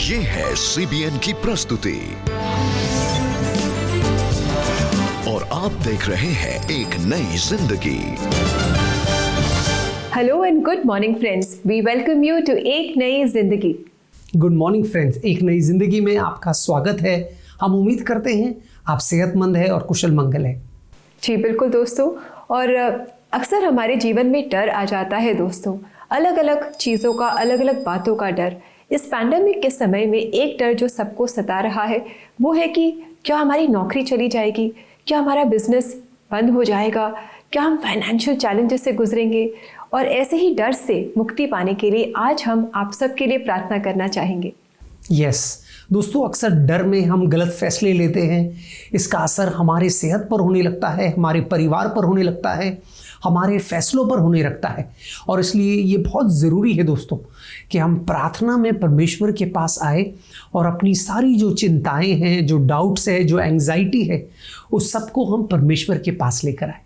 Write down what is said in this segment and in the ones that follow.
ये है सीबीएन की प्रस्तुति और आप देख रहे हैं एक नई जिंदगी। Hello and good morning friends, we welcome you to एक नई जिंदगी। गुड मॉर्निंग फ्रेंड्स, एक नई जिंदगी में आपका स्वागत है। हम उम्मीद करते हैं आप सेहतमंद है और कुशल मंगल है। जी बिल्कुल दोस्तों, और अक्सर हमारे जीवन में डर आ जाता है दोस्तों, अलग अलग चीज़ों का, अलग अलग बातों का डर। इस पैंडेमिक के समय में एक डर जो सबको सता रहा है वो है कि क्या हमारी नौकरी चली जाएगी, क्या हमारा बिजनेस बंद हो जाएगा, क्या हम फाइनेंशियल चैलेंजेस से गुजरेंगे। और ऐसे ही डर से मुक्ति पाने के लिए आज हम आप सबके लिए प्रार्थना करना चाहेंगे। यस दोस्तों, अक्सर डर में हम गलत फैसले लेते हैं। इसका असर हमारे सेहत पर होने लगता है, हमारे परिवार पर होने लगता है, हमारे फैसलों पर होने लगता है। और इसलिए ये बहुत ज़रूरी है दोस्तों कि हम प्रार्थना में परमेश्वर के पास आए और अपनी सारी जो चिंताएं हैं, जो डाउट्स है, जो एंग्जाइटी है, उस सबको हम परमेश्वर के पास लेकर आए।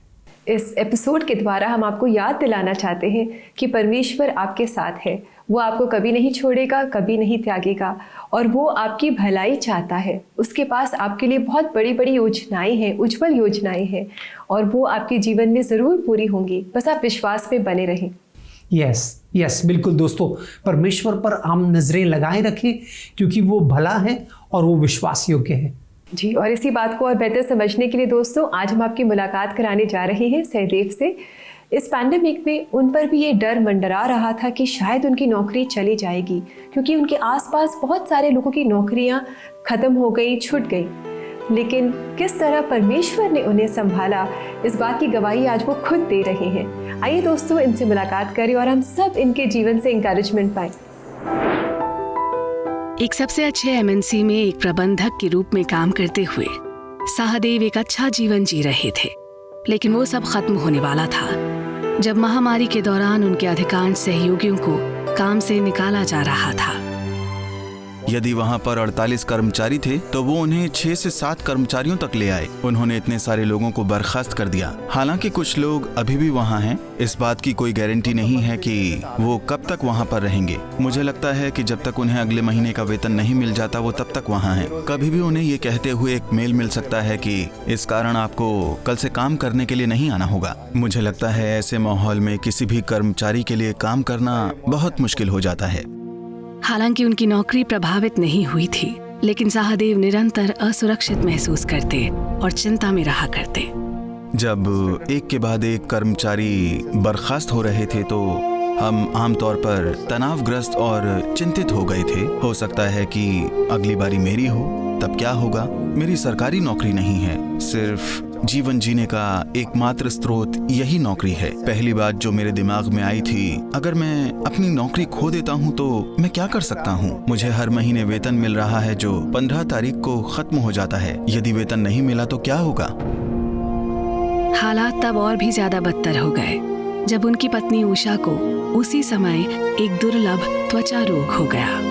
इस एपिसोड के द्वारा हम आपको याद दिलाना चाहते हैं कि परमेश्वर आपके साथ है। वो आपको कभी नहीं छोड़ेगा, कभी नहीं त्यागेगा, और वो आपकी भलाई चाहता है। उसके पास आपके लिए बहुत बड़ी बड़ी योजनाएं हैं, उज्जवल योजनाएं हैं, और वो आपके जीवन में ज़रूर पूरी होंगी। बस आप विश्वास में बने रहें। यस बिल्कुल दोस्तों, परमेश्वर पर हम नज़रें लगाए रखें क्योंकि वो भला है और वो विश्वास योग्य है। जी, और इसी बात को और बेहतर समझने के लिए दोस्तों आज हम आपकी मुलाकात कराने जा रहे हैं सहदेव से। इस पैंडेमिक में उन पर भी ये डर मंडरा रहा था कि शायद उनकी नौकरी चली जाएगी, क्योंकि उनके आसपास बहुत सारे लोगों की नौकरियां खत्म हो गई, छूट गई। लेकिन किस तरह परमेश्वर ने उन्हें संभाला, इस बात की गवाही आज वो खुद दे रहे हैं। आइए दोस्तों इनसे मुलाकात करें और हम सब इनके जीवन से इंकरेजमेंट पाएं। एक सबसे अच्छे एमएनसी में एक प्रबंधक के रूप में काम करते हुए सहदेव एक अच्छा जीवन जी रहे थे। लेकिन वो सब खत्म होने वाला था जब महामारी के दौरान उनके अधिकांश सहयोगियों को काम से निकाला जा रहा था। यदि वहाँ पर 48 कर्मचारी थे तो वो उन्हें 6 से 7 कर्मचारियों तक ले आए। उन्होंने इतने सारे लोगों को बर्खास्त कर दिया। हालांकि कुछ लोग अभी भी वहाँ हैं, इस बात की कोई गारंटी नहीं है कि वो कब तक वहाँ पर रहेंगे। मुझे लगता है कि जब तक उन्हें अगले महीने का वेतन नहीं मिल जाता वो तब तक वहाँ हैं। कभी भी उन्हें ये कहते हुए एक मेल मिल सकता है कि इस कारण आपको कल से काम करने के लिए नहीं आना होगा। मुझे लगता है ऐसे माहौल में किसी भी कर्मचारी के लिए काम करना बहुत मुश्किल हो जाता है। हालांकि उनकी नौकरी प्रभावित नहीं हुई थी, लेकिन सहदेव निरंतर असुरक्षित महसूस करते और चिंता में रहा करते। जब एक के बाद एक कर्मचारी बर्खास्त हो रहे थे तो हम आमतौर पर तनावग्रस्त और चिंतित हो गए थे। हो सकता है कि अगली बारी मेरी हो, तब क्या होगा। मेरी सरकारी नौकरी नहीं है, सिर्फ जीवन जीने का एकमात्र स्रोत यही नौकरी है। पहली बात जो मेरे दिमाग में आई थी, अगर मैं अपनी नौकरी खो देता हूँ तो मैं क्या कर सकता हूँ। मुझे हर महीने वेतन मिल रहा है जो 15 तारीख को खत्म हो जाता है। यदि वेतन नहीं मिला तो क्या होगा। हालात तब और भी ज्यादा बदतर हो गए जब उनकी पत्नी उषा को उसी समय एक दुर्लभ त्वचा रोग हो गया।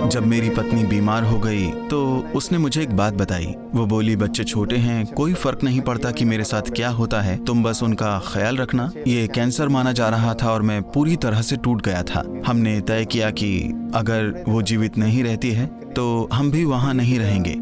जब मेरी पत्नी बीमार हो गई तो उसने मुझे एक बात बताई। वो बोली, बच्चे छोटे हैं, कोई फर्क नहीं पड़ता कि मेरे साथ क्या होता है, तुम बस उनका ख्याल रखना। ये कैंसर माना जा रहा था और मैं पूरी तरह से टूट गया था। हमने तय किया कि अगर वो जीवित नहीं रहती है तो हम भी वहाँ नहीं रहेंगे।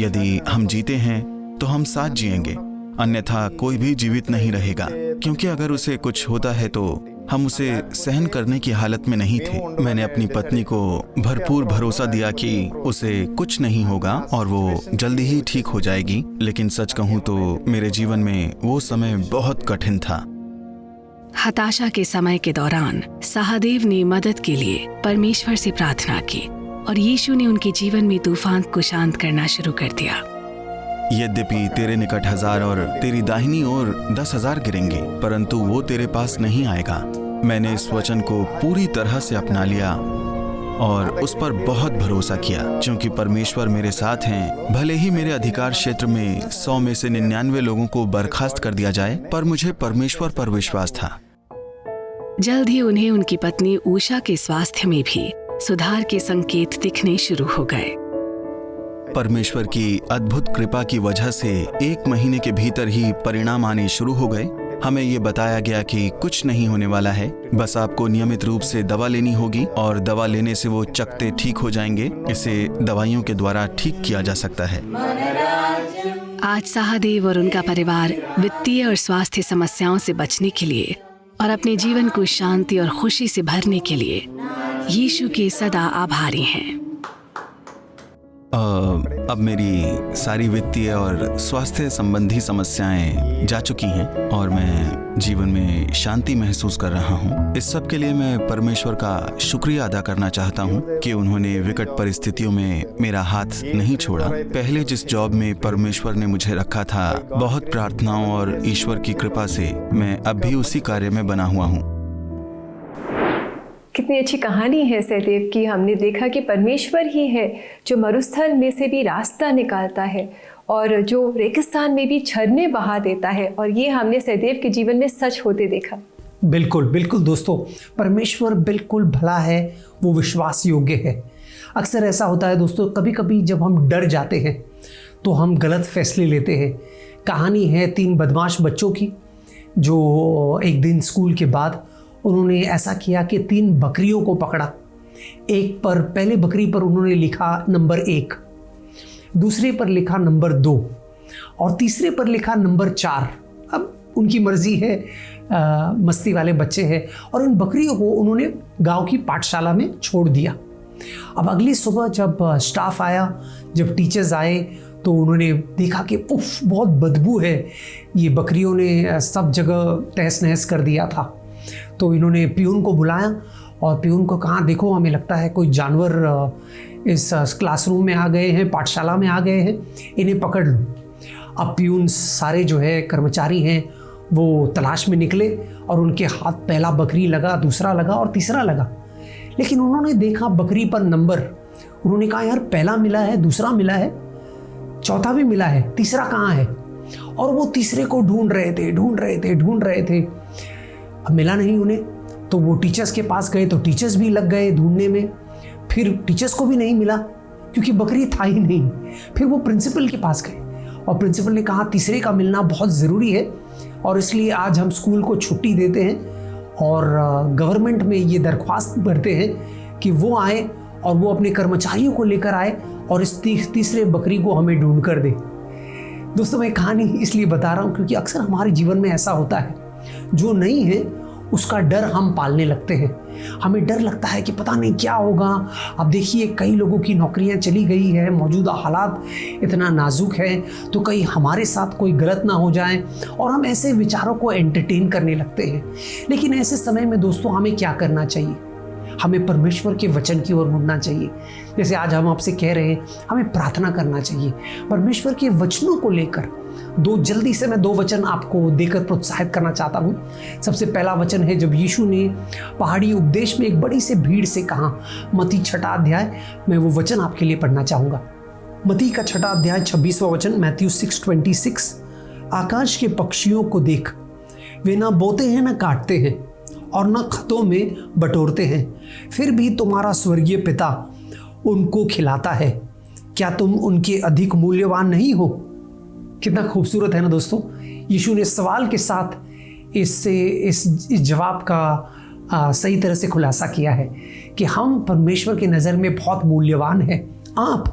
यदि हम जीते हैं तो हम साथ जिएंगे, अन्यथा कोई भी जीवित नहीं रहेगा, क्योंकि अगर उसे कुछ होता है तो हम उसे सहन करने की हालत में नहीं थे। मैंने अपनी पत्नी को भरपूर भरोसा दिया कि उसे कुछ नहीं होगा और वो जल्दी ही ठीक हो जाएगी। लेकिन सच कहूँ तो मेरे जीवन में वो समय बहुत कठिन था। हताशा के समय के दौरान सहदेव ने मदद के लिए परमेश्वर से प्रार्थना की और यीशु ने उनके जीवन में तूफान को शांत करना शुरू कर दिया। यद्यपि तेरे निकट 1000 और तेरी दाहिनी ओर 10,000 गिरेंगे, परंतु वो तेरे पास नहीं आएगा। मैंने इस वचन को पूरी तरह से अपना लिया और उस पर बहुत भरोसा किया, क्योंकि परमेश्वर मेरे साथ हैं। भले ही मेरे अधिकार क्षेत्र में 100 में से 99 लोगों को बर्खास्त कर दिया जाए, पर मुझे परमेश्वर पर विश्वास था। जल्द ही उन्हें उनकी पत्नी उषा के स्वास्थ्य में भी सुधार के संकेत दिखने शुरू हो गए। परमेश्वर की अद्भुत कृपा की वजह से 1 महीने के भीतर ही परिणाम आने शुरू हो गए। हमें ये बताया गया कि कुछ नहीं होने वाला है, बस आपको नियमित रूप से दवा लेनी होगी और दवा लेने से वो चकते ठीक हो जाएंगे। इसे दवाइयों के द्वारा ठीक किया जा सकता है। आज साहदेव और उनका परिवार वित्तीय और स्वास्थ्य समस्याओं से बचने के लिए और अपने जीवन को शांति और खुशी से भरने के लिए यीशु के सदा आभारी हैं। अब मेरी सारी वित्तीय और स्वास्थ्य संबंधी समस्याएं जा चुकी हैं और मैं जीवन में शांति महसूस कर रहा हूं। इस सब के लिए मैं परमेश्वर का शुक्रिया अदा करना चाहता हूं कि उन्होंने विकट परिस्थितियों में मेरा हाथ नहीं छोड़ा। पहले जिस जॉब में परमेश्वर ने मुझे रखा था, बहुत प्रार्थनाओं और ईश्वर की कृपा से मैं अब भी उसी कार्य में बना हुआ हूँ। कितनी अच्छी कहानी है सहदेव की। हमने देखा कि परमेश्वर ही है जो मरुस्थल में से भी रास्ता निकालता है और जो रेगिस्तान में भी झरने बहा देता है, और ये हमने सहदेव के जीवन में सच होते देखा। बिल्कुल बिल्कुल दोस्तों, परमेश्वर बिल्कुल भला है, वो विश्वास योग्य है। अक्सर ऐसा होता है दोस्तों, कभी कभी जब हम डर जाते हैं तो हम गलत फैसले लेते हैं। कहानी है 3 बदमाश बच्चों की, जो एक दिन स्कूल के बाद उन्होंने ऐसा किया कि 3 बकरियों को पकड़ा। एक पर, पहले बकरी पर उन्होंने लिखा नंबर 1, दूसरे पर लिखा नंबर 2 और तीसरे पर लिखा नंबर 4। अब उनकी मर्जी है, मस्ती वाले बच्चे हैं, और उन बकरियों को उन्होंने गांव की पाठशाला में छोड़ दिया। अब अगली सुबह जब स्टाफ आया, जब टीचर्स आए, तो उन्होंने देखा कि उफ, बहुत बदबू है, ये बकरियों ने सब जगह तहस नहस कर दिया था। तो इन्होंने पियून को बुलाया और पियून को कहा, देखो हमें लगता है कोई जानवर इस क्लासरूम में आ गए हैं, पाठशाला में आ गए हैं, इन्हें पकड़ लो। अब पियून सारे जो है कर्मचारी हैं वो तलाश में निकले और उनके हाथ पहला बकरी लगा, दूसरा लगा और तीसरा लगा, लेकिन उन्होंने देखा बकरी पर नंबर। उन्होंने कहा, यार पहला मिला है, दूसरा मिला है, चौथा भी मिला है, तीसरा कहाँ है? और वो तीसरे को ढूंढ रहे थे। अब मिला नहीं उन्हें, तो वो टीचर्स के पास गए, तो टीचर्स भी लग गए ढूंढने में। फिर टीचर्स को भी नहीं मिला क्योंकि बकरी था ही नहीं। फिर वो प्रिंसिपल के पास गए और प्रिंसिपल ने कहा, तीसरे का मिलना बहुत ज़रूरी है और इसलिए आज हम स्कूल को छुट्टी देते हैं और गवर्नमेंट में ये दरख्वास्त भरते हैं कि वो आए और वो अपने कर्मचारियों को लेकर आए और इस तीसरे बकरी को हमें ढूंढ कर दे। दोस्तों, मैं कहानी इसलिए बता रहा हूँ क्योंकि अक्सर हमारे जीवन में ऐसा होता है, जो नहीं है उसका डर हम पालने लगते हैं। हमें डर लगता है कि पता नहीं क्या होगा। अब देखिए, कई लोगों की नौकरियां चली गई है, मौजूदा हालात इतना नाजुक है, तो कहीं हमारे साथ कोई गलत ना हो जाए, और हम ऐसे विचारों को एंटरटेन करने लगते हैं। लेकिन ऐसे समय में दोस्तों हमें क्या करना चाहिए? हमें परमेश्वर के वचन की ओर मुड़ना चाहिए। जैसे आज हम आपसे कह रहे हैं, हमें प्रार्थना करना चाहिए परमेश्वर के वचनों को लेकर। जल्दी से मैं 2 वचन आपको देकर प्रोत्साहित करना चाहता हूँ। सबसे पहला वचन है जब यीशु ने पहाड़ी उपदेश में एक बड़ी से भीड़ से कहा, मत्ती 6 अध्याय, मैं वो वचन आपके लिए पढ़ना चाहूँगा। मत्ती का 6 अध्याय 26वां वचन, मैथ्यू 6:26, आकाश के पक्षियों को देख, वे ना बोते हैं ना काटते हैं और न खतों में बटोरते हैं, फिर भी तुम्हारा स्वर्गीय पिता उनको खिलाता है। क्या तुम उनके अधिक मूल्यवान नहीं हो? कितना खूबसूरत है ना दोस्तों। यीशु ने सवाल के साथ इस जवाब का सही तरह से खुलासा किया है कि हम परमेश्वर की नज़र में बहुत मूल्यवान हैं। आप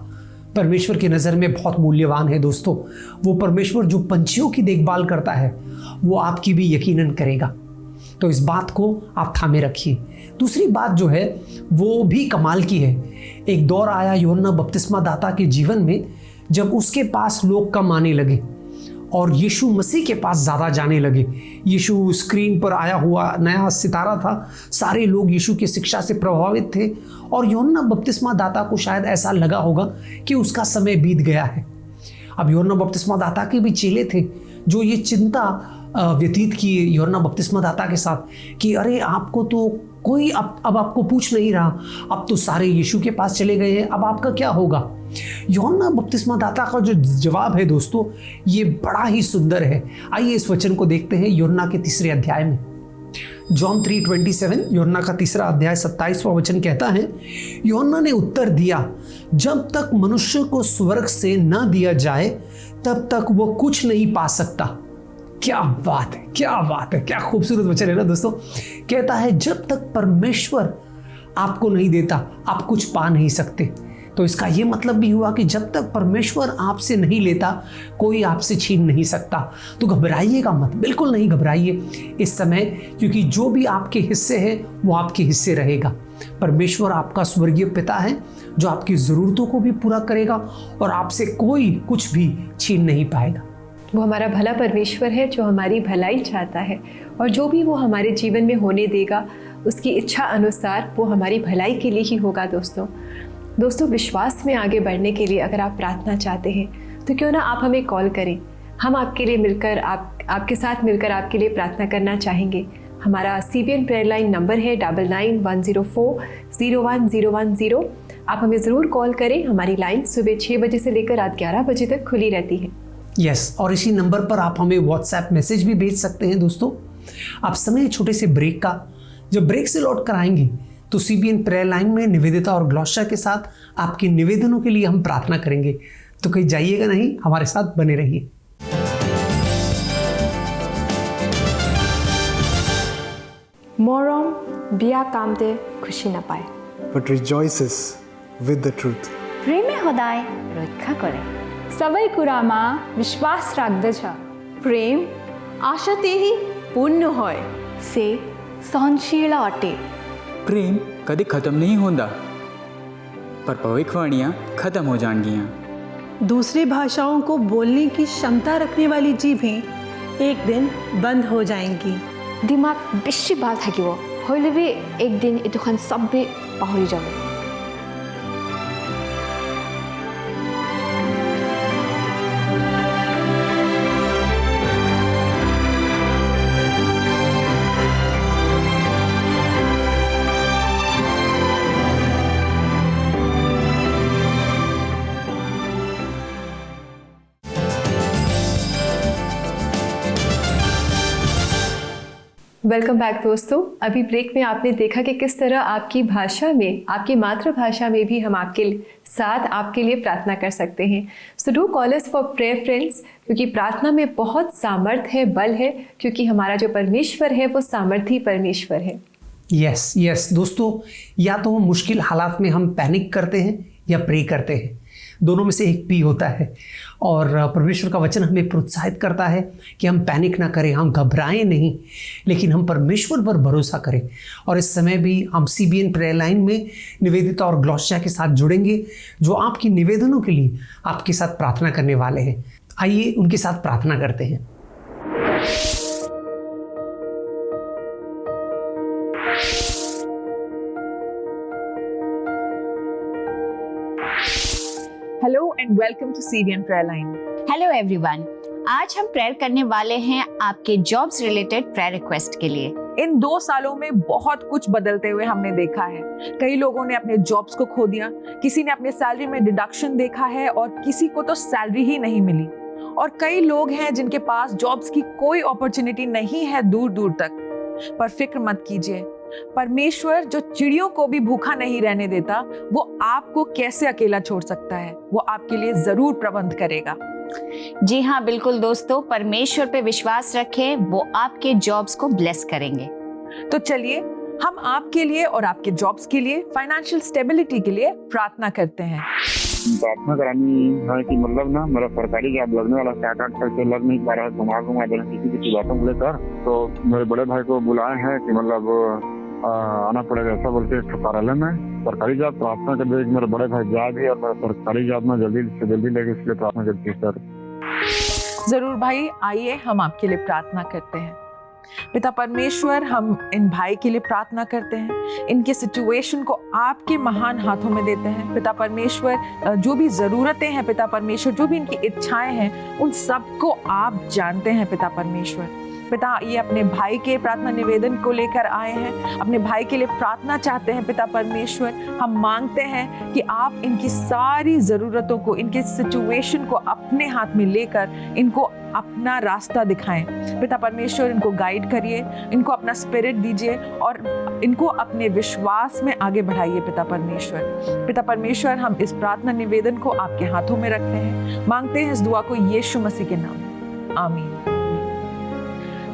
परमेश्वर की नज़र में बहुत मूल्यवान है दोस्तों। वो परमेश्वर जो पंछियों की देखभाल करता है, वो आपकी भी यकीनन करेगा। तो इस बात को आप थामे रखिए। दूसरी बात जो है वो भी कमाल की है। एक दौर आया यूहन्ना बपतिस्मा दाता के जीवन में जब उसके पास लोग कम आने लगे और यीशु मसीह के पास ज़्यादा जाने लगे। यीशु स्क्रीन पर आया हुआ नया सितारा था, सारे लोग यीशु की शिक्षा से प्रभावित थे और यूहन्ना बपतिस्मा दाता को शायद ऐसा लगा होगा कि उसका समय बीत गया है। अब यूहन्ना बपतिस्मा दाता के भी चेले थे जो ये चिंता व्यतीत की यूहन्ना बपतिस्मा दाता के साथ कि अरे आपको तो कोई अब आपको पूछ नहीं रहा, अब तो सारे यीशु के पास चले गए हैं, अब आपका क्या होगा? यूहन्ना बपतिस्मा दाता का जो जवाब है दोस्तों, ये बड़ा ही सुंदर है। आइए इस वचन को देखते हैं यूहन्ना के 3 अध्याय में। जॉन 3:27, यूहन्ना का 3 अध्याय 27वां वचन कहता है, यूहन्ना ने उत्तर दिया, जब तक मनुष्य को स्वर्ग से न दिया जाए तब तक वो कुछ नहीं पा सकता। क्या बात है, क्या बात है, क्या खूबसूरत वचन है ना दोस्तों। कहता है जब तक परमेश्वर आपको नहीं देता आप कुछ पा नहीं सकते। तो इसका ये मतलब भी हुआ कि जब तक परमेश्वर आपसे नहीं लेता कोई आपसे छीन नहीं सकता। तो घबराइएगा मत, बिल्कुल नहीं घबराइए इस समय, क्योंकि जो भी आपके हिस्से है वो आपके हिस्से रहेगा। परमेश्वर आपका स्वर्गीय पिता है जो आपकी ज़रूरतों को भी पूरा करेगा और आपसे कोई कुछ भी छीन नहीं पाएगा। वो हमारा भला परमेश्वर है जो हमारी भलाई चाहता है, और जो भी वो हमारे जीवन में होने देगा उसकी इच्छा अनुसार वो हमारी भलाई के लिए ही होगा। दोस्तों विश्वास में आगे बढ़ने के लिए अगर आप प्रार्थना चाहते हैं तो क्यों ना आप हमें कॉल करें। हम आपके लिए मिलकर आपके साथ मिलकर आपके लिए प्रार्थना करना चाहेंगे। हमारा CBN प्रेयर लाइन नंबर है 9910401010। आप हमें ज़रूर कॉल करें। हमारी लाइन सुबह 6 बजे से लेकर रात 11 बजे तक खुली रहती है। यस, और इसी नंबर पर आप हमें व्हाट्सएप मैसेज भी भेज सकते हैं। दोस्तों आप समय छोटे से ब्रेक का, जब ब्रेक से लौट कर आएंगे तो CBN प्रेयर लाइन में निवेदिता और ग्लॉस्चा के साथ आपके निवेदनों के लिए हम प्रार्थना करेंगे। तो कहीं जाइएगा नहीं, हमारे साथ बने रहिए। মৰম বিয়া কামতে খুশি নাপায়, but rejoices with the truth. প্ৰেমে সদায় ৰক্ষা কৰে। सबै कुरामा विश्वास राख्दछ। प्रेम आशातेही पूर्ण होय। से सहनशील अटे। प्रेम कभी ख़त्म नहीं होता, पर भविष्यवाणियाँ ख़त्म हो जाएंगियाँ। दूसरी भाषाओं को बोलने की क्षमता रखने वाली जीभें एक दिन बंद हो जाएंगी। दिमाग बेसी बाल থাকিব, হইলে भी एक दिन इतुखान सबै पाहरी যাব। वेलकम बैक दोस्तों। अभी ब्रेक में आपने देखा कि किस तरह आपकी भाषा में, आपकी मातृभाषा में भी हम आपके साथ आपके लिए प्रार्थना कर सकते हैं। So do call us for prayer friends, क्योंकि प्रार्थना में बहुत सामर्थ है, बल है, क्योंकि हमारा जो परमेश्वर है वो सामर्थी परमेश्वर है। यस दोस्तों, या तो मुश्किल हालात में हम पैनिक करते हैं या प्रे करते हैं, दोनों में से एक P होता है। और परमेश्वर का वचन हमें प्रोत्साहित करता है कि हम पैनिक ना करें, हम घबराएं नहीं, लेकिन हम परमेश्वर पर भरोसा करें। और इस समय भी हम CBN प्रेयर लाइन में निवेदिता और ग्लॉस्चा के साथ जुड़ेंगे, जो आपकी निवेदनों के लिए आपके साथ प्रार्थना करने वाले हैं। आइए उनके साथ प्रार्थना करते हैं। Hello and welcome to CBN prayer line. Hello everyone, आज हम प्रेयर करने वाले हैं आपके जॉब्स रिलेटेड प्रेयर रिक्वेस्ट के लिए। इन 2 सालों में बहुत कुछ बदलते हुए हमने देखा है। कई लोगों ने अपने जॉब्स को खो दिया, किसी ने अपने सैलरी में डिडक्शन देखा है और किसी को तो सैलरी ही नहीं मिली। और कई लोग हैं जिनके पास जॉब्स की कोई अपॉर्चुनिटी नहीं है दूर दूर तक। पर फिक्र मत कीजिए, परमेश्वर जो चिड़ियों को भी भूखा नहीं रहने देता, वो आपको कैसे अकेला छोड़ सकता है। वो आपके लिए जरूर प्रबंध करेगा। जी हाँ, बिल्कुल दोस्तों, परमेश्वर पे विश्वास रखें, वो आपके जॉब्स को ब्लेस करेंगे। तो चलिए हम आपके लिए और आपके जॉब्स के लिए, फाइनेंशियल स्टेबिलिटी के लिए प्रार्थना करते हैं। प्रार्थना करानी है कि मतलब ना मेरा सरकारी जॉब लगने वाला 7-8 साल से लग नहीं पा रहा है, घुमा देना किसी बातों को लेकर। तो मेरे बड़े भाई को बुलाए हैं कि मतलब आना पड़ेगा ऐसा बोलते कार्यालय में सरकारी जॉब प्रार्थना कर दे। मेरे बड़े भाई जा भी और मेरा सरकारी जॉब में जल्दी से जल्दी लेके, इसलिए प्रार्थना करती है सर। जरूर भाई, आइए हम आपके लिए प्रार्थना करते हैं। पिता परमेश्वर, हम इन भाई के लिए प्रार्थना करते हैं, इनके सिचुएशन को आपके महान हाथों में देते हैं। पिता परमेश्वर, जो भी ज़रूरतें हैं पिता परमेश्वर, जो भी इनकी इच्छाएं हैं, उन सबको आप जानते हैं पिता परमेश्वर। पिता, ये अपने भाई के प्रार्थना निवेदन को लेकर आए हैं, अपने भाई के लिए प्रार्थना चाहते हैं पिता परमेश्वर। हम मांगते हैं कि आप इनकी सारी ज़रूरतों को, इनके सिचुएशन को अपने हाथ में लेकर इनको अपना रास्ता दिखाएं। पिता परमेश्वर, इनको गाइड करिए, इनको अपना स्पिरिट दीजिए और इनको अपने विश्वास में आगे बढ़ाइए पिता परमेश्वर। पिता परमेश्वर, हम इस प्रार्थना निवेदन को आपके हाथों में रखते हैं, मांगते हैं इस दुआ को यीशु मसीह के नाम में, आमीन।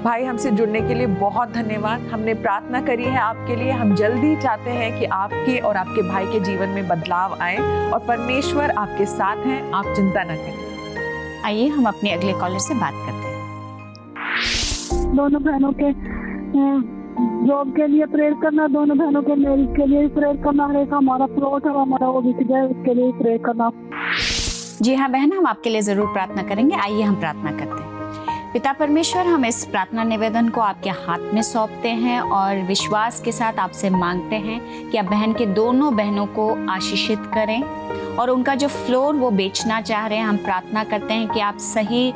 भाई हमसे जुड़ने के लिए बहुत धन्यवाद। हमने प्रार्थना करी है आपके लिए। हम जल्दी चाहते हैं कि आपके और आपके भाई के जीवन में बदलाव आए और परमेश्वर आपके साथ हैं, आप चिंता न करें। आइए हम अपने अगले कॉलर से बात करते हैं। दोनों बहनों के जॉब के लिए प्रेयर करना, दोनों बहनों के मैरिज के लिए प्रेयर करना, हर एक हमारा प्लॉट है हमारा वो बिक जाए उसके लिए प्रेयर करना। जी हाँ बहन, हम आपके लिए जरूर प्रार्थना करेंगे। आइए हम प्रार्थना करते हैं। पिता परमेश्वर, हम इस प्रार्थना निवेदन को आपके हाथ में सौंपते हैं और विश्वास के साथ आपसे मांगते हैं कि आप बहन के दोनों बहनों को आशीषित करें और उनका जो फ्लोर वो बेचना चाह रहे हैं, हम प्रार्थना करते हैं कि आप सही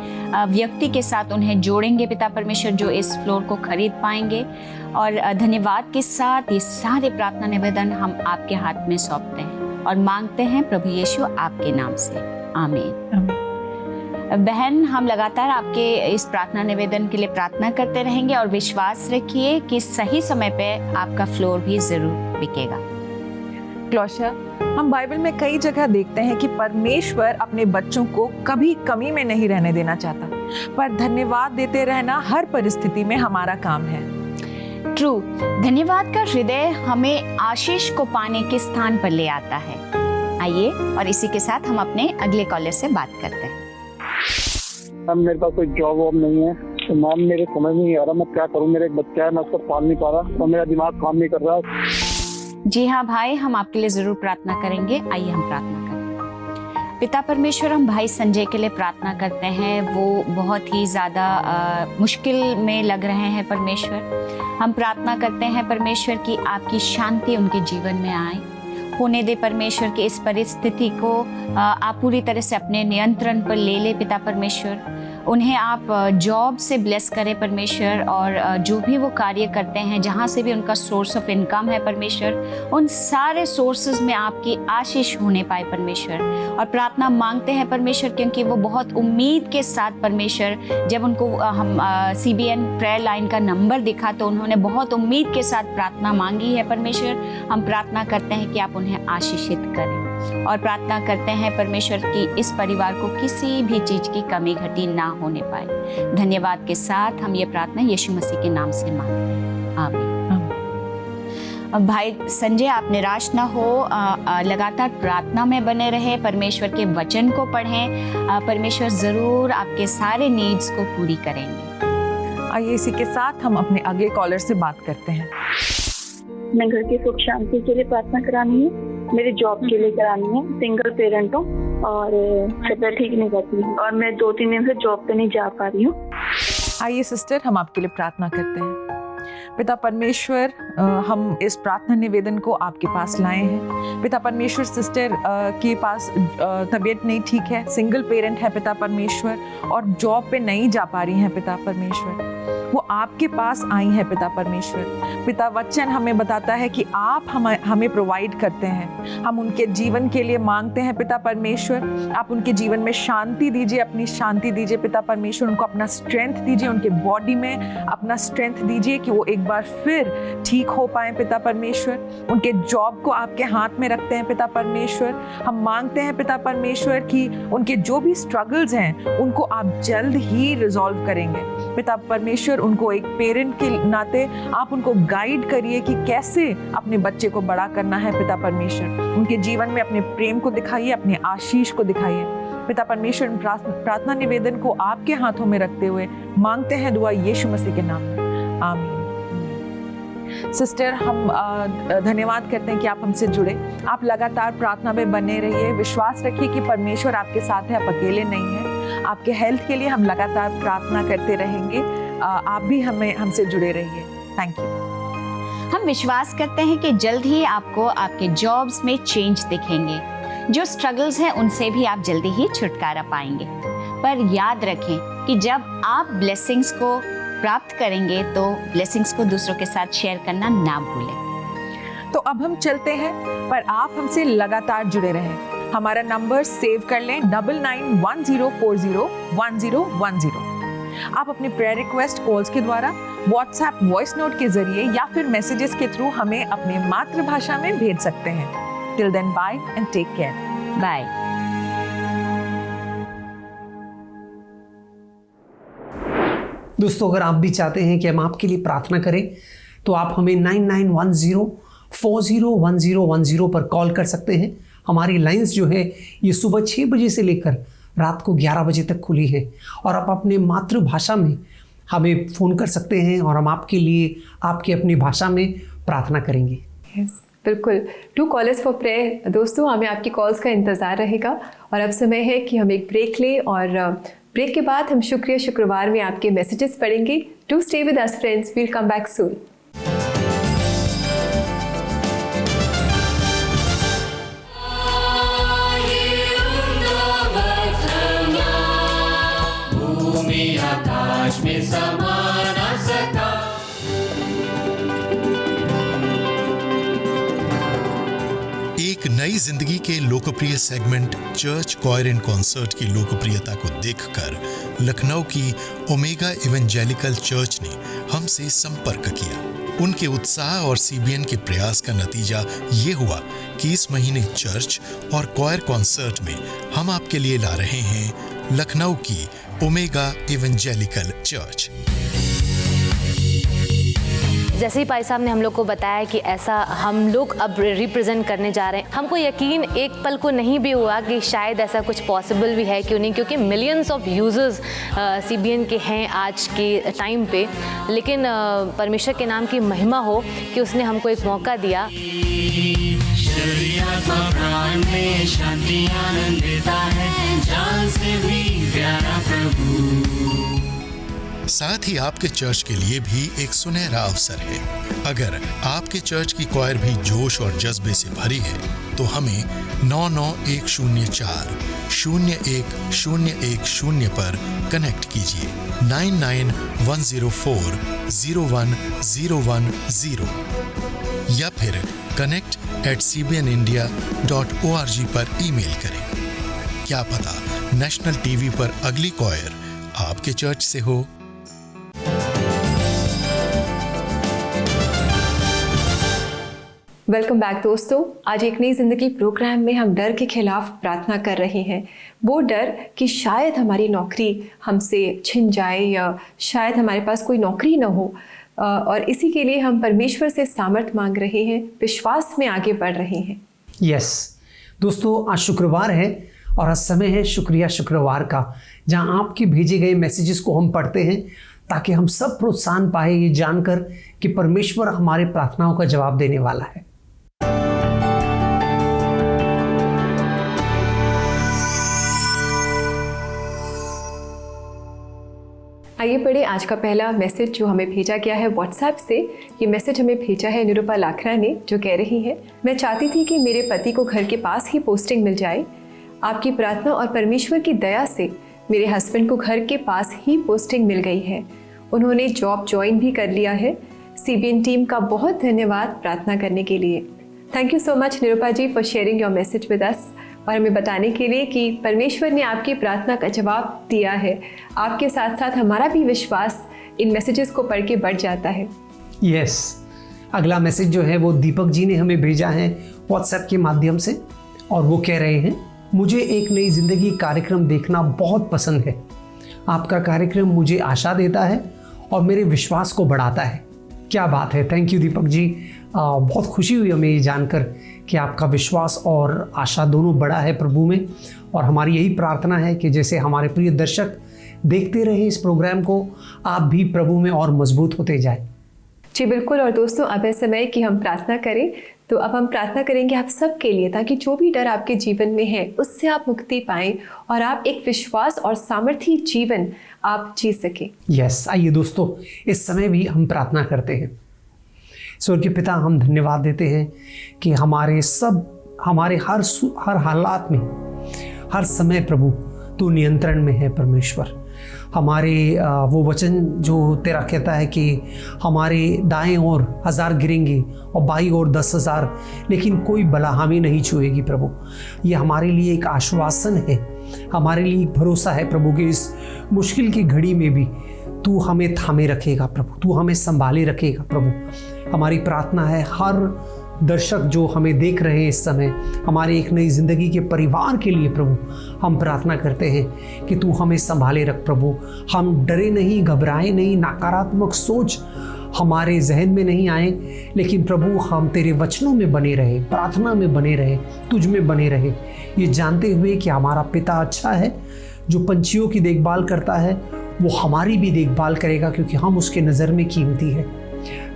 व्यक्ति के साथ उन्हें जोड़ेंगे पिता परमेश्वर, जो इस फ्लोर को खरीद पाएंगे। और धन्यवाद के साथ ये सारे प्रार्थना निवेदन हम आपके हाथ में सौंपते हैं और मांगते हैं प्रभु यीशु आपके नाम से, आमीन। बहन, हम लगातार आपके इस प्रार्थना निवेदन के लिए प्रार्थना करते रहेंगे और विश्वास रखिए कि सही समय पे आपका फ्लोर भी जरूर बिकेगा। क्लोशा, हम बाइबल में कई जगह देखते हैं कि परमेश्वर अपने बच्चों को कभी कमी में नहीं रहने देना चाहता, पर धन्यवाद देते रहना हर परिस्थिति में हमारा काम है। ट्रू, धन्यवाद का हृदय हमें आशीष को पाने के स्थान पर ले आता है। आइए और इसी के साथ हम अपने अगले कॉलर से बात करते हैं। मैम, मेरे पास कोई जॉब वॉब नहीं है, तो मैम मेरे समझ नहीं आ रहा मैं क्या करूँ। मेरा एक बच्चा है, मैं उसको पाल नहीं पा रहा, तो मेरा दिमाग काम नहीं कर रहा। जी हाँ भाई, हम आपके लिए जरूर प्रार्थना करेंगे। आइए हम प्रार्थना करें। पिता परमेश्वर, हम भाई संजय के लिए प्रार्थना करते हैं। वो बहुत ही ज़्यादा मुश्किल में लग रहे हैं परमेश्वर। हम प्रार्थना करते हैं परमेश्वर की आपकी शांति उनके जीवन में आए। होने दे परमेश्वर की इस परिस्थिति को आप पूरी तरह से अपने नियंत्रण पर ले ले पिता परमेश्वर। उन्हें आप जॉब से ब्लेस करें परमेश्वर, और जो भी वो कार्य करते हैं, जहाँ से भी उनका सोर्स ऑफ इनकम है परमेश्वर, उन सारे सोर्सेज में आपकी आशीष होने पाए परमेश्वर। और प्रार्थना मांगते हैं परमेश्वर, क्योंकि वो बहुत उम्मीद के साथ परमेश्वर, जब उनको हम CBN प्रेयर लाइन का नंबर दिखा तो उन्होंने बहुत उम्मीद के साथ प्रार्थना मांगी है परमेश्वर। हम प्रार्थना करते हैं कि आप उन्हें आशीषित करें और प्रार्थना करते हैं परमेश्वर कि इस परिवार को किसी भी चीज़ की कमी घटी ना होने पाए। धन्यवाद के साथ हम ये प्रार्थना यीशु मसीह के नाम से मांगते हैं, आमीन। भाई संजय, आप निराश ना हो, लगातार प्रार्थना में बने रहे, परमेश्वर के वचन को पढ़ें। परमेश्वर ज़रूर आपके सारे नीड्स को पूरी करेंगे। आइए इसी के साथ हम अपने अगले कॉलर से बात करते हैं। मैं घर की सुख शांति के लिए प्रार्थना करानी है, मेरी जॉब के लिए करानी है। सिंगल पेरेंट हूँ और तबीयत ठीक नहीं करती है और मैं 2-3 दिन से जॉब पे नहीं जा पा रही हूँ। आइए सिस्टर, हम आपके लिए प्रार्थना करते हैं। पिता परमेश्वर, हम इस प्रार्थना निवेदन को आपके पास लाए हैं। पिता परमेश्वर, सिस्टर के पास तबीयत नहीं ठीक है, सिंगल पेरेंट है पिता परमेश्वर, और जॉब पे नहीं जा पा रही हैं पिता परमेश्वर। वो आपके पास आई हैं पिता परमेश्वर। पिता, वचन हमें बताता है कि आप हमें प्रोवाइड करते हैं। हम उनके जीवन के लिए मांगते हैं पिता परमेश्वर। आप उनके जीवन में शांति दीजिए, अपनी शांति दीजिए पिता परमेश्वर। उनको अपना स्ट्रेंथ दीजिए, उनके बॉडी में अपना स्ट्रेंथ दीजिए कि वो एक बार फिर ठीक हो पाए पिता परमेश्वर। उनके जॉब को आपके हाथ में रखते हैं पिता परमेश्वर। हम मांगते हैं पिता परमेश्वर कि उनके जो भी स्ट्रगल्स हैं उनको आप जल्द ही रिजॉल्व करेंगे पिता परमेश्वर। उनको एक पेरेंट के नाते आप उनको गाइड करिए कि कैसे अपने बच्चे को बड़ा करना है पिता परमेश्वर। उनके जीवन में अपने प्रेम को दिखाइए, अपने आशीष को दिखाइए पिता परमेश्वर। प्रार्थना निवेदन को आपके हाथों में रखते हुए मांगते हैं दुआ यीशु मसीह के नाम में, आमीन। सिस्टर, हम धन्यवाद करते हैं कि आप हमसे जुड़े। आप लगातार प्रार्थना में बने रहिए। विश्वास रखिए कि परमेश्वर आपके साथ है, आप अकेले नहीं हैं। आपके हेल्थ के लिए हम लगातार प्रार्थना करते रहेंगे। आप भी हमसे जुड़े रहिए। Thank you. हम विश्वास करते हैं कि जल्द ही आपको आपके जॉब्स में चेंज दिखेंगे। जो स्ट्रगल्स हैं उनसे भी आप जल्दी ही छुटकारा पाएंगे। पर याद रखें कि जब आप ब्लेसिंग्स को प्राप्त करेंगे तो ब्लेसिंग्स को दूसरों के साथ शेयर करना ना भूलें। तो अब हम चलते हैं, पर आप हमसे लगातार जुड़े रहें। हमारा नंबर सेव कर लें 9910401010। आप अपने प्रेयर रिक्वेस्ट कॉल्स के द्वारा, व्हाट्सएप वॉइस नोट के जरिए या फिर मैसेजेस के थ्रू हमें अपने मातृभाषा में भेज सकते हैं। Till then, bye and take care. Bye. दोस्तों, अगर आप भी चाहते हैं कि हम आपके लिए प्रार्थना करें तो आप हमें 9910401010 पर कॉल कर सकते हैं। हमारी लाइंस जो है ये सुबह 6 बजे से लेकर रात को 11 बजे तक खुली है और आप अपने मातृभाषा में हमें फ़ोन कर सकते हैं और हम आपके लिए आपकी अपनी भाषा में प्रार्थना करेंगे। बिल्कुल, टू कॉलर्स फॉर प्रेयर। दोस्तों, हमें आपकी कॉल्स का इंतज़ार रहेगा और अब समय है कि हम एक ब्रेक लें और ब्रेक के बाद हम शुक्रवार में आपके मैसेजेस पढ़ेंगे। To stay with us friends, we'll come back soon. आकाश में समा न सका। एक नई जिंदगी के लोकप्रिय segment church choir and concert की लोकप्रियता को देखकर लखनऊ की ओमेगा इवेंजेलिकल चर्च ने हमसे संपर्क किया। उनके उत्साह और सीबीएन के प्रयास का नतीजा ये हुआ कि इस महीने चर्च और कॉयर कॉन्सर्ट में हम आपके लिए ला रहे हैं लखनऊ की ओमेगा इवेंजेलिकल चर्च। जैसे ही भाई साहब ने हम लोग को बताया कि ऐसा हम लोग अब रिप्रेजेंट करने जा रहे हैं, हमको यकीन एक पल को नहीं भी हुआ कि शायद ऐसा कुछ पॉसिबल भी है, क्यों नहीं, क्योंकि मिलियंस ऑफ यूजर्स सीबीएन के हैं आज के टाइम पे। लेकिन परमेश्वर के नाम की महिमा हो कि उसने हमको एक मौका दिया। प्राण में शांति आनंद देता है, जान से भी प्यारा प्रभु। साथ ही आपके चर्च के लिए भी एक सुनहरा अवसर है। अगर आपके चर्च की कॉयर भी जोश और जज्बे से भरी है तो हमें 9910401010 पर कनेक्ट कीजिए। 9910401010 या फिर connect@cbnindia.org पर ईमेल करें। क्या पता नेशनल टीवी पर अगली कॉयर आपके चर्च से हो। वेलकम बैक दोस्तों। आज एक नई जिंदगी प्रोग्राम में हम डर के खिलाफ प्रार्थना कर रहे हैं। वो डर कि शायद हमारी नौकरी हमसे छिन जाए या शायद हमारे पास कोई नौकरी ना हो, और इसी के लिए हम परमेश्वर से सामर्थ मांग रहे हैं, विश्वास में आगे बढ़ रहे हैं। यस दोस्तों, आज शुक्रवार है और आज समय है शुक्रिया शुक्रवार का, जहां आपके भेजे गए मैसेजेस को हम पढ़ते हैं ताकि हम सब प्रोत्साहन पाए ये जानकर कि परमेश्वर हमारे प्रार्थनाओं का जवाब देने वाला है। आइए पढ़े आज का पहला मैसेज जो हमें भेजा गया है व्हाट्सएप से। ये मैसेज हमें भेजा है निरूपा लाखरा ने, जो कह रही है, मैं चाहती थी कि मेरे पति को घर के पास ही पोस्टिंग मिल जाए। आपकी प्रार्थना और परमेश्वर की दया से मेरे हस्बैंड को घर के पास ही पोस्टिंग मिल गई है। उन्होंने जॉब ज्वाइन भी कर लिया है। सीबीएन टीम का बहुत धन्यवाद प्रार्थना करने के लिए। Thank you so much Nirupa ji for sharing your message with us और हमें बताने के लिए कि परमेश्वर ने आपकी प्रार्थना का जवाब दिया है। आपके साथ साथ हमारा भी विश्वास इन मैसेजेस को पढ़ के बढ़ जाता है। यस, अगला मैसेज जो है वो दीपक जी ने हमें भेजा है व्हाट्सएप के माध्यम से और वो कह रहे हैं, मुझे एक नई जिंदगी कार्यक्रम देखना बहुत पसंद है। आपका कार्यक्रम मुझे आशा देता है और मेरे विश्वास को बढ़ाता है। क्या बात है, थैंक यू दीपक जी। बहुत खुशी हुई हमें ये जानकर कि आपका विश्वास और आशा दोनों बड़ा है प्रभु में, और हमारी यही प्रार्थना है कि जैसे हमारे प्रिय दर्शक देखते रहे इस प्रोग्राम को, आप भी प्रभु में और मजबूत होते जाए। जी बिल्कुल। और दोस्तों, अब है समय कि हम प्रार्थना करें। तो अब हम प्रार्थना करेंगे आप सबके लिए, ताकि जो भी डर आपके जीवन में है उससे आप मुक्ति पाएं और आप एक विश्वास और सामर्थी जीवन आप जी सकें। यस, आइए दोस्तों, इस समय भी हम प्रार्थना करते हैं। स्वर्गीय पिता, हम धन्यवाद देते हैं कि हमारे हर हालात में, हर समय प्रभु तू नियंत्रण में है परमेश्वर। हमारे वो वचन जो तेरा कहता है कि हमारे दाएं ओर 1000 गिरेंगे और बाईं ओर 10,000, लेकिन कोई बला हमें नहीं छुएगी प्रभु। ये हमारे लिए एक आश्वासन है, हमारे लिए एक भरोसा है प्रभु कि इस मुश्किल की घड़ी में भी तू हमें थामे रखेगा प्रभु, तू हमें संभाले रखेगा प्रभु। हमारी प्रार्थना है हर दर्शक जो हमें देख रहे हैं इस समय, हमारे एक नई ज़िंदगी के परिवार के लिए प्रभु हम प्रार्थना करते हैं कि तू हमें संभाले रख प्रभु। हम डरे नहीं, घबराए नहीं, नकारात्मक सोच हमारे जहन में नहीं आए, लेकिन प्रभु हम तेरे वचनों में बने रहे, प्रार्थना में बने रहे, तुझ में बने रहे, ये जानते हुए कि हमारा पिता अच्छा है, जो पंछियों की देखभाल करता है वो हमारी भी देखभाल करेगा, क्योंकि हम उसके नज़र में कीमती है।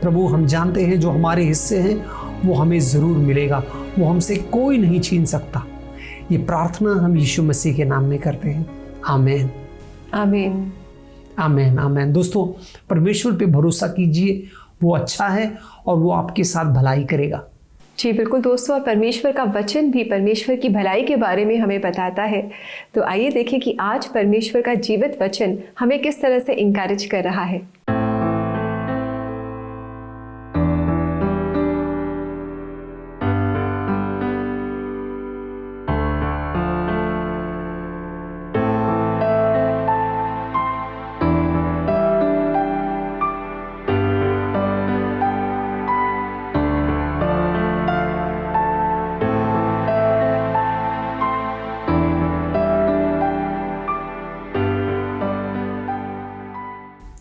प्रभु हम जानते हैं जो हमारे हिस्से हैं वो हमें ज़रूर मिलेगा, वो हमसे कोई नहीं छीन सकता। ये प्रार्थना हम यीशु मसीह के नाम में करते हैं, आमीन आमीन आमीन आमीन। दोस्तों परमेश्वर पे भरोसा कीजिए, वो अच्छा है और वो आपके साथ भलाई करेगा। जी बिल्कुल दोस्तों, और परमेश्वर का वचन भी परमेश्वर की भलाई के बारे में हमें बताता है। तो आइए देखें कि आज परमेश्वर का जीवित वचन हमें किस तरह से इंकरेज कर रहा है।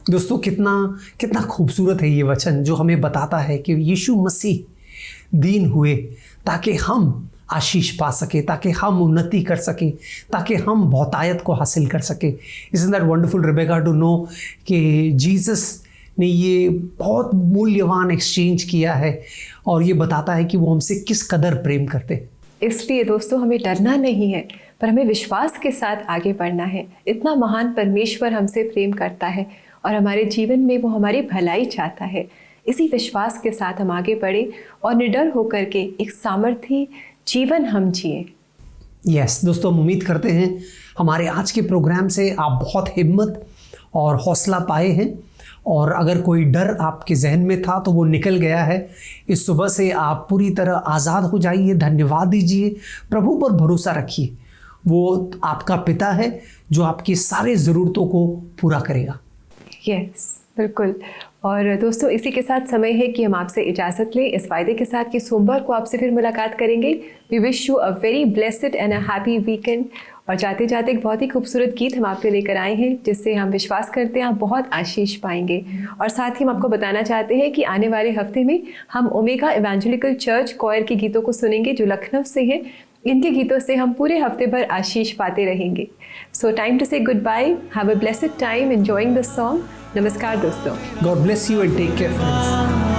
दोस्तों कितना खूबसूरत है ये वचन जो हमें बताता है कि यीशु मसीह दीन हुए ताकि हम आशीष पा सके, ताकि हम उन्नति कर सके, ताकि हम बहुतायत को हासिल कर सके। Isn't that wonderful Rebecca to know कि जीसस ने ये बहुत मूल्यवान एक्सचेंज किया है, और ये बताता है कि वो हमसे किस कदर प्रेम करते हैं। इसलिए दोस्तों हमें डरना नहीं है, पर हमें विश्वास के साथ आगे बढ़ना है। इतना महान परमेश्वर हमसे प्रेम करता है और हमारे जीवन में वो हमारी भलाई चाहता है। इसी विश्वास के साथ हम आगे बढ़े और निडर होकर के एक सामर्थी जीवन हम जिए। यस दोस्तों, हम उम्मीद करते हैं हमारे आज के प्रोग्राम से आप बहुत हिम्मत और हौसला पाए हैं, और अगर कोई डर आपके जहन में था तो वो निकल गया है। इस सुबह से आप पूरी तरह आज़ाद हो जाइए, धन्यवाद दीजिए, प्रभु पर भरोसा रखिए। वो आपका पिता है जो आपकी सारे ज़रूरतों को पूरा करेगा। यस बिल्कुल। और दोस्तों इसी के साथ समय है कि हम आपसे इजाज़त लें, इस वायदे के साथ कि सोमवार को आपसे फिर मुलाकात करेंगे। We wish you a very blessed and a happy weekend. और जाते जाते एक बहुत ही खूबसूरत गीत हम आपके लेकर आए हैं, जिससे हम विश्वास करते हैं आप बहुत आशीष पाएंगे। और साथ ही हम आपको बताना चाहते हैं कि आने वाले हफ्ते में हम ओमेगा इवेंजेलिकल चर्च क्वायर के गीतों को सुनेंगे जो लखनऊ से हैं। इनके गीतों से हम पूरे हफ्ते भर आशीष पाते रहेंगे। So time to say goodbye, have a blessed time enjoying the song. नमस्कार दोस्तों, God bless you and take care friends.